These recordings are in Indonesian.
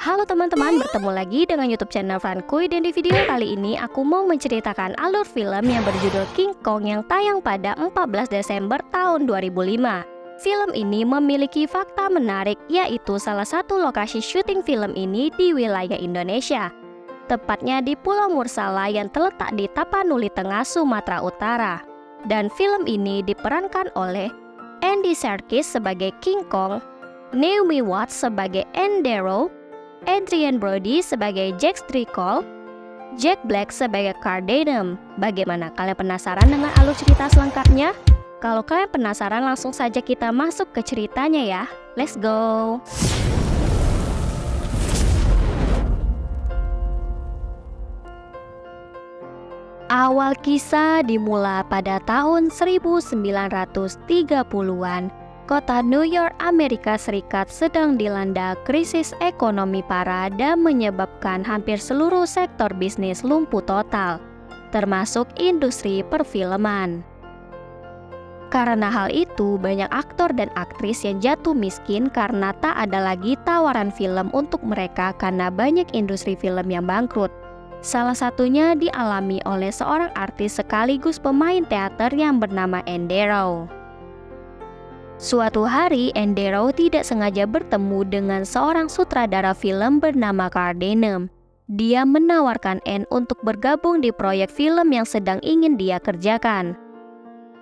Halo teman-teman, bertemu lagi dengan YouTube channel Frankuy, dan di video kali ini aku mau menceritakan alur film yang berjudul King Kong yang tayang pada 14 Desember tahun 2005. Film ini memiliki fakta menarik, yaitu salah satu lokasi syuting film ini di wilayah Indonesia, tepatnya di Pulau Mursala yang terletak di Tapanuli Tengah, Sumatera Utara. Dan film ini diperankan oleh Andy Serkis sebagai King Kong, Naomi Watts sebagai Endero, Adrien Brody sebagai Jack Strickle, Jack Black sebagai Carl Denham. Bagaimana, kalian penasaran dengan alur cerita selengkapnya? Kalau kalian penasaran, langsung saja kita masuk ke ceritanya ya. Let's go! Awal kisah dimulai pada tahun 1930-an. Kota New York, Amerika Serikat sedang dilanda krisis ekonomi parah dan menyebabkan hampir seluruh sektor bisnis lumpuh total, termasuk industri perfilman. Karena hal itu, banyak aktor dan aktris yang jatuh miskin karena tak ada lagi tawaran film untuk mereka karena banyak industri film yang bangkrut. Salah satunya dialami oleh seorang artis sekaligus pemain teater yang bernama Endero. Suatu hari, Endero tidak sengaja bertemu dengan seorang sutradara film bernama Carl Denham. Dia menawarkan Anne untuk bergabung di proyek film yang sedang ingin dia kerjakan.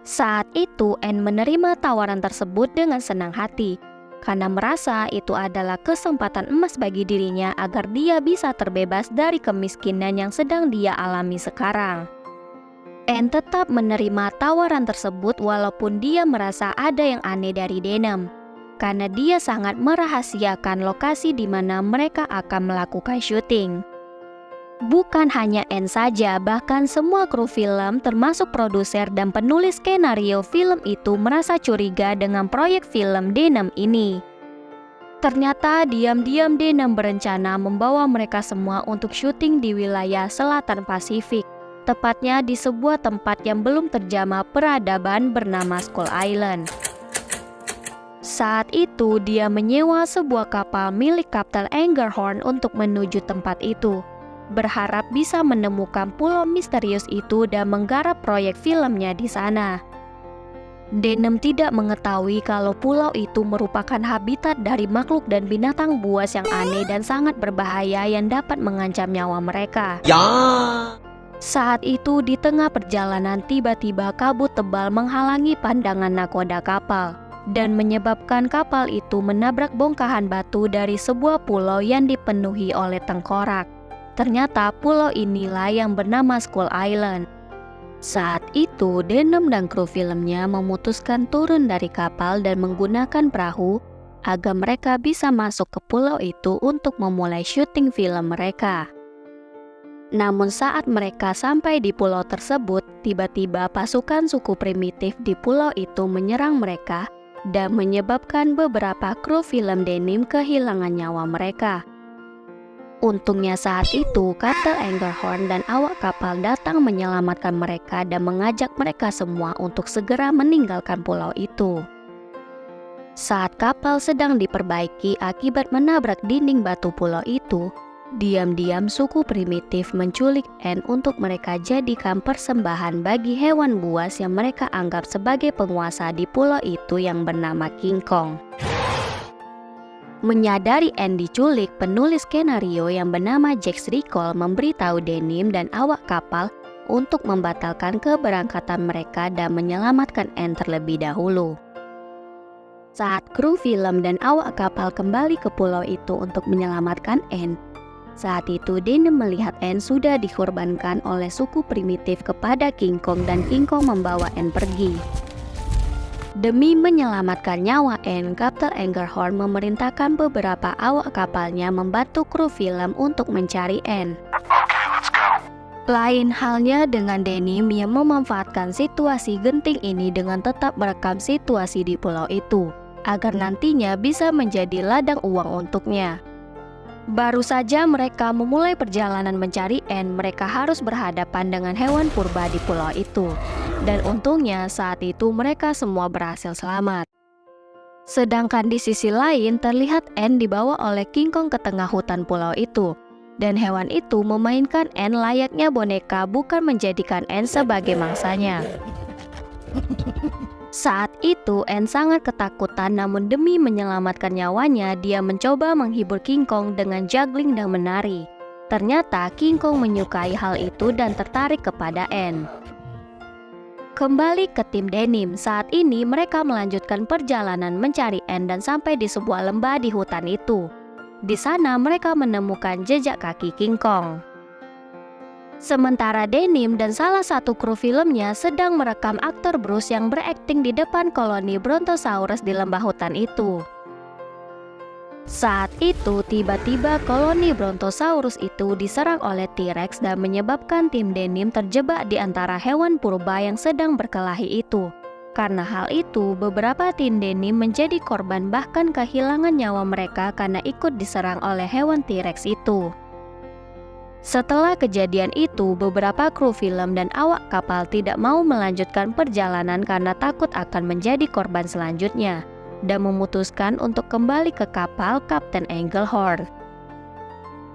Saat itu, Anne menerima tawaran tersebut dengan senang hati, karena merasa itu adalah kesempatan emas bagi dirinya agar dia bisa terbebas dari kemiskinan yang sedang dia alami sekarang. Anne tetap menerima tawaran tersebut walaupun dia merasa ada yang aneh dari Denham, karena dia sangat merahasiakan lokasi di mana mereka akan melakukan syuting. Bukan hanya Anne saja, bahkan semua kru film termasuk produser dan penulis skenario film itu merasa curiga dengan proyek film Denham ini. Ternyata diam-diam Denham berencana membawa mereka semua untuk syuting di wilayah selatan Pasifik, tepatnya di sebuah tempat yang belum terjamah peradaban bernama Skull Island. Saat itu dia menyewa sebuah kapal milik Kapten Angerhorn untuk menuju tempat itu, berharap bisa menemukan pulau misterius itu dan menggarap proyek filmnya di sana. Denham tidak mengetahui kalau pulau itu merupakan habitat dari makhluk dan binatang buas yang aneh dan sangat berbahaya yang dapat mengancam nyawa mereka. Saat itu di tengah perjalanan tiba-tiba kabut tebal menghalangi pandangan nakoda kapal dan menyebabkan kapal itu menabrak bongkahan batu dari sebuah pulau yang dipenuhi oleh tengkorak. Ternyata pulau inilah yang bernama Skull Island. Saat itu Denham dan kru filmnya memutuskan turun dari kapal dan menggunakan perahu agar mereka bisa masuk ke pulau itu untuk memulai syuting film mereka. Namun saat mereka sampai di pulau tersebut, tiba-tiba pasukan suku primitif di pulau itu menyerang mereka dan menyebabkan beberapa kru film denim kehilangan nyawa mereka. Untungnya saat itu Kapten Angerhorn dan awak kapal datang menyelamatkan mereka dan mengajak mereka semua untuk segera meninggalkan pulau itu. Saat kapal sedang diperbaiki akibat menabrak dinding batu pulau itu, diam-diam suku primitif menculik Anne untuk mereka jadikan persembahan bagi hewan buas yang mereka anggap sebagai penguasa di pulau itu yang bernama King Kong. Menyadari Anne diculik, penulis skenario yang bernama Jack Strickle memberitahu Denham dan awak kapal untuk membatalkan keberangkatan mereka dan menyelamatkan Anne terlebih dahulu. Saat kru film dan awak kapal kembali ke pulau itu untuk menyelamatkan Anne, saat itu Denham melihat Anne sudah dikorbankan oleh suku primitif kepada King Kong dan King Kong membawa Anne pergi. Demi menyelamatkan nyawa Anne, Kapten Angerhorn memerintahkan beberapa awak kapalnya membantu kru film untuk mencari Anne. Lain halnya dengan Denham yang memanfaatkan situasi genting ini dengan tetap merekam situasi di pulau itu, agar nantinya bisa menjadi ladang uang untuknya. Baru saja mereka memulai perjalanan mencari Anne, mereka harus berhadapan dengan hewan purba di pulau itu. Dan untungnya saat itu mereka semua berhasil selamat. Sedangkan di sisi lain terlihat Anne dibawa oleh King Kong ke tengah hutan pulau itu. Dan hewan itu memainkan Anne layaknya boneka, bukan menjadikan Anne sebagai mangsanya. Saat itu Anne sangat ketakutan, namun demi menyelamatkan nyawanya, dia mencoba menghibur King Kong dengan juggling dan menari. Ternyata King Kong menyukai hal itu dan tertarik kepada Anne. Kembali ke tim denim, saat ini mereka melanjutkan perjalanan mencari Anne dan sampai di sebuah lembah di hutan itu. Di sana mereka menemukan jejak kaki King Kong. Sementara Denim dan salah satu kru filmnya sedang merekam aktor Bruce yang berakting di depan koloni Brontosaurus di lembah hutan itu. Saat itu tiba-tiba koloni Brontosaurus itu diserang oleh T-Rex dan menyebabkan tim Denim terjebak di antara hewan purba yang sedang berkelahi itu. Karena hal itu, beberapa tim Denim menjadi korban, bahkan kehilangan nyawa mereka karena ikut diserang oleh hewan T-Rex itu. Setelah kejadian itu, beberapa kru film dan awak kapal tidak mau melanjutkan perjalanan karena takut akan menjadi korban selanjutnya, dan memutuskan untuk kembali ke kapal Kapten Engelhorn.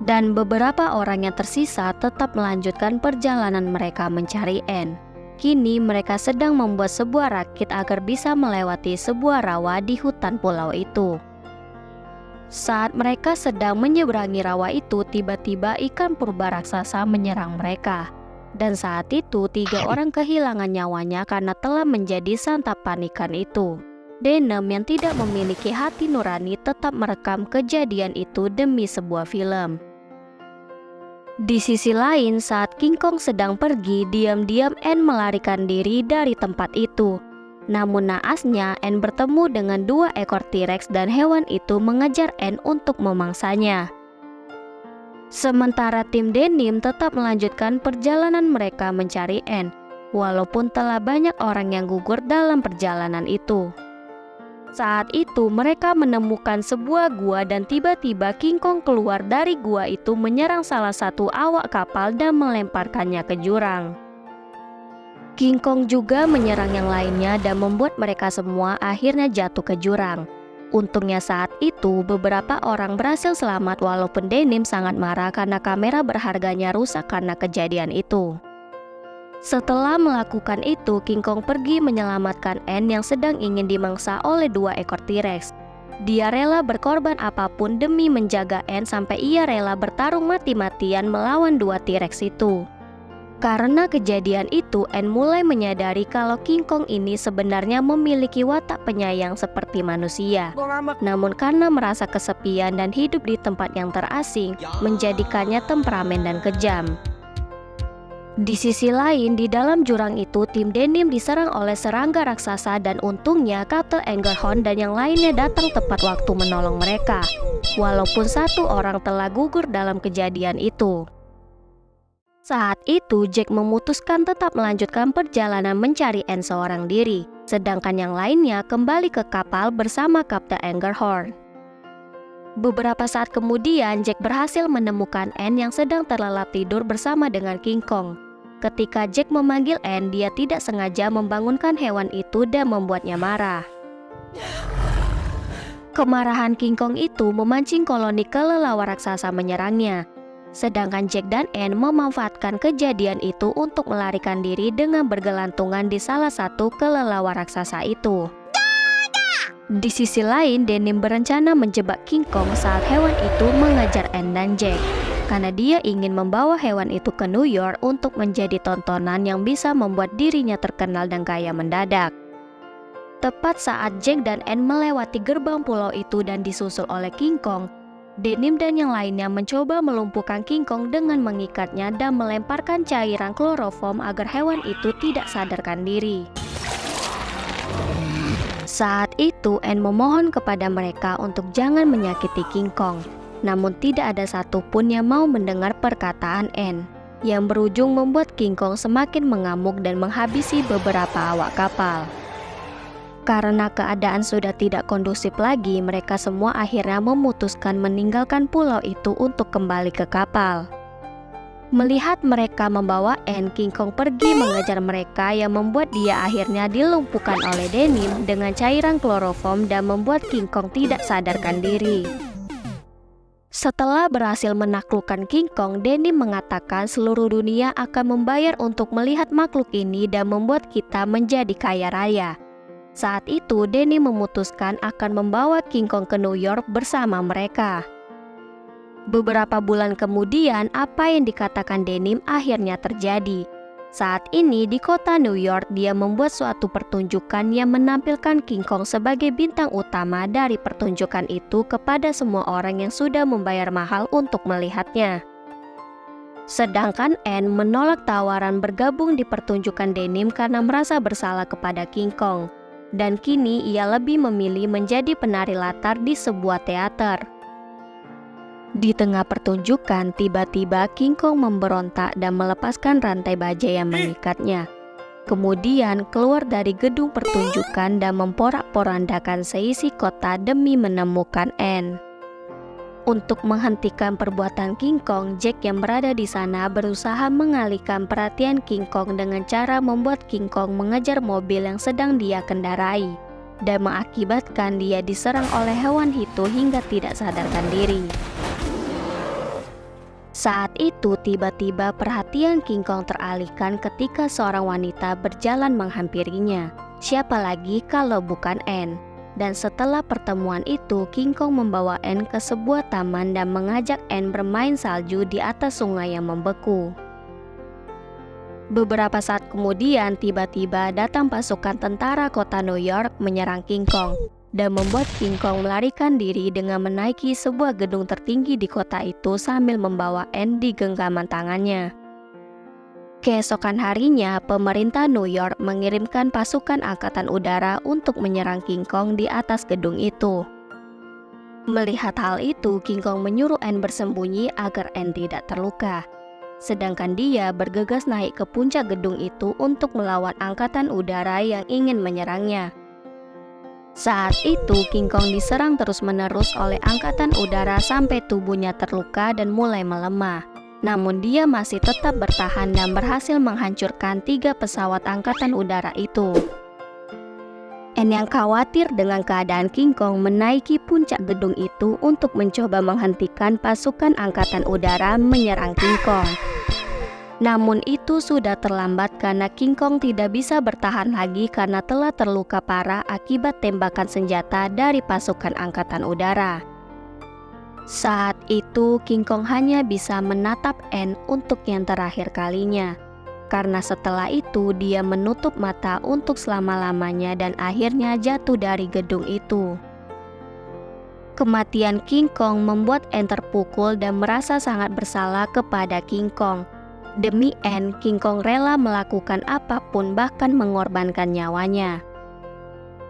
Dan beberapa orang yang tersisa tetap melanjutkan perjalanan mereka mencari Anne. Kini mereka sedang membuat sebuah rakit agar bisa melewati sebuah rawa di hutan pulau itu. Saat mereka sedang menyeberangi rawa itu, tiba-tiba ikan purba raksasa menyerang mereka. Dan saat itu 3 orang kehilangan nyawanya karena telah menjadi santapan ikan itu. Denim yang tidak memiliki hati nurani tetap merekam kejadian itu demi sebuah film. Di sisi lain, saat King Kong sedang pergi, diam-diam Anne melarikan diri dari tempat itu. Namun naasnya, Anne bertemu dengan 2 ekor T-Rex dan hewan itu mengejar Anne untuk memangsanya. Sementara tim Denim tetap melanjutkan perjalanan mereka mencari Anne, walaupun telah banyak orang yang gugur dalam perjalanan itu. Saat itu mereka menemukan sebuah gua dan tiba-tiba King Kong keluar dari gua itu menyerang salah satu awak kapal dan melemparkannya ke jurang. King Kong juga menyerang yang lainnya dan membuat mereka semua akhirnya jatuh ke jurang. Untungnya saat itu beberapa orang berhasil selamat walaupun Denim sangat marah karena kamera berharganya rusak karena kejadian itu. Setelah melakukan itu, King Kong pergi menyelamatkan Anne yang sedang ingin dimangsa oleh 2 ekor T-Rex. Dia rela berkorban apapun demi menjaga Anne sampai ia rela bertarung mati-matian melawan 2 T-Rex itu. Karena kejadian itu, Anne mulai menyadari kalau King Kong ini sebenarnya memiliki watak penyayang seperti manusia. Namun karena merasa kesepian dan hidup di tempat yang terasing, menjadikannya temperamen dan kejam. Di sisi lain, di dalam jurang itu, tim Denim diserang oleh serangga raksasa dan untungnya Kapten Engelhorn dan yang lainnya datang tepat waktu menolong mereka. Walaupun 1 orang telah gugur dalam kejadian itu. Saat itu, Jack memutuskan tetap melanjutkan perjalanan mencari Anne seorang diri, sedangkan yang lainnya kembali ke kapal bersama Kapten Engelhorn. Beberapa saat kemudian, Jack berhasil menemukan Anne yang sedang terlelap tidur bersama dengan King Kong. Ketika Jack memanggil Anne, dia tidak sengaja membangunkan hewan itu dan membuatnya marah. Kemarahan King Kong itu memancing koloni kelelawar raksasa menyerangnya. Sedangkan Jack dan Anne memanfaatkan kejadian itu untuk melarikan diri dengan bergelantungan di salah satu kelelawar raksasa itu. Di sisi lain, Denim berencana menjebak King Kong saat hewan itu mengejar Anne dan Jack. Karena dia ingin membawa hewan itu ke New York untuk menjadi tontonan yang bisa membuat dirinya terkenal dan kaya mendadak. Tepat saat Jack dan Anne melewati gerbang pulau itu dan disusul oleh King Kong, Denim dan yang lainnya mencoba melumpuhkan King Kong dengan mengikatnya dan melemparkan cairan kloroform agar hewan itu tidak sadarkan diri. Saat itu, Anne memohon kepada mereka untuk jangan menyakiti King Kong. Namun tidak ada satupun yang mau mendengar perkataan Anne, yang berujung membuat King Kong semakin mengamuk dan menghabisi beberapa awak kapal. Karena keadaan sudah tidak kondusif lagi, mereka semua akhirnya memutuskan meninggalkan pulau itu untuk kembali ke kapal. Melihat mereka membawa Anne, King Kong pergi mengejar mereka yang membuat dia akhirnya dilumpuhkan oleh Denim dengan cairan kloroform dan membuat King Kong tidak sadarkan diri. Setelah berhasil menaklukkan King Kong, Denim mengatakan seluruh dunia akan membayar untuk melihat makhluk ini dan membuat kita menjadi kaya raya. Saat itu, Denim memutuskan akan membawa King Kong ke New York bersama mereka. Beberapa bulan kemudian, apa yang dikatakan Denim akhirnya terjadi. Saat ini di kota New York, dia membuat suatu pertunjukan yang menampilkan King Kong sebagai bintang utama dari pertunjukan itu kepada semua orang yang sudah membayar mahal untuk melihatnya. Sedangkan Anne menolak tawaran bergabung di pertunjukan Denim karena merasa bersalah kepada King Kong. Dan kini ia lebih memilih menjadi penari latar di sebuah teater. Di tengah pertunjukan, tiba-tiba King Kong memberontak dan melepaskan rantai baja yang mengikatnya. Kemudian keluar dari gedung pertunjukan dan memporak-porandakan seisi kota demi menemukan Anne. Untuk menghentikan perbuatan King Kong, Jack yang berada di sana berusaha mengalihkan perhatian King Kong dengan cara membuat King Kong mengejar mobil yang sedang dia kendarai dan mengakibatkan dia diserang oleh hewan itu hingga tidak sadarkan diri. Saat itu tiba-tiba perhatian King Kong teralihkan ketika seorang wanita berjalan menghampirinya. Siapa lagi kalau bukan Anne? Dan setelah pertemuan itu, King Kong membawa Anne ke sebuah taman dan mengajak Anne bermain salju di atas sungai yang membeku. Beberapa saat kemudian, tiba-tiba datang pasukan tentara kota New York menyerang King Kong dan membuat King Kong melarikan diri dengan menaiki sebuah gedung tertinggi di kota itu sambil membawa Anne di genggaman tangannya. Keesokan harinya, pemerintah New York mengirimkan pasukan angkatan udara untuk menyerang King Kong di atas gedung itu. Melihat hal itu, King Kong menyuruh Anne bersembunyi agar Anne tidak terluka. Sedangkan dia bergegas naik ke puncak gedung itu untuk melawan angkatan udara yang ingin menyerangnya. Saat itu, King Kong diserang terus-menerus oleh angkatan udara sampai tubuhnya terluka dan mulai melemah. Namun dia masih tetap bertahan dan berhasil menghancurkan 3 pesawat angkatan udara itu. Anne yang khawatir dengan keadaan King Kong menaiki puncak gedung itu untuk mencoba menghentikan pasukan angkatan udara menyerang King Kong. Namun itu sudah terlambat karena King Kong tidak bisa bertahan lagi karena telah terluka parah akibat tembakan senjata dari pasukan angkatan udara. Saat itu King Kong hanya bisa menatap Anne untuk yang terakhir kalinya. Karena setelah itu dia menutup mata untuk selama-lamanya dan akhirnya jatuh dari gedung itu. Kematian King Kong membuat Anne terpukul dan merasa sangat bersalah kepada King Kong. Demi Anne, King Kong rela melakukan apapun bahkan mengorbankan nyawanya.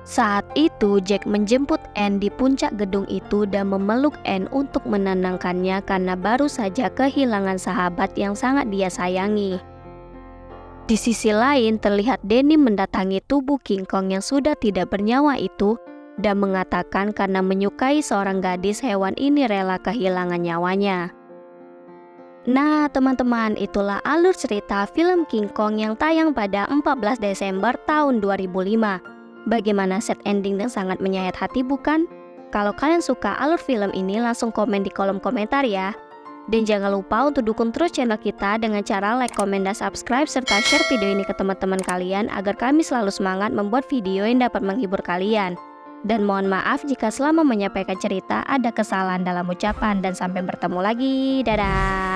Saat itu Jack menjemput Anne di puncak gedung itu dan memeluk Anne untuk menenangkannya karena baru saja kehilangan sahabat yang sangat dia sayangi. Di sisi lain terlihat Denim mendatangi tubuh King Kong yang sudah tidak bernyawa itu dan mengatakan karena menyukai seorang gadis hewan ini rela kehilangan nyawanya. Nah teman-teman, itulah alur cerita film King Kong yang tayang pada 14 Desember tahun 2005. Bagaimana set ending dan sangat menyayat hati bukan? Kalau kalian suka alur film ini langsung komen di kolom komentar ya. Dan jangan lupa untuk dukung terus channel kita dengan cara like, komen, dan subscribe serta share video ini ke teman-teman kalian agar kami selalu semangat membuat video yang dapat menghibur kalian. Dan mohon maaf jika selama menyampaikan cerita ada kesalahan dalam ucapan dan sampai bertemu lagi. Dadah!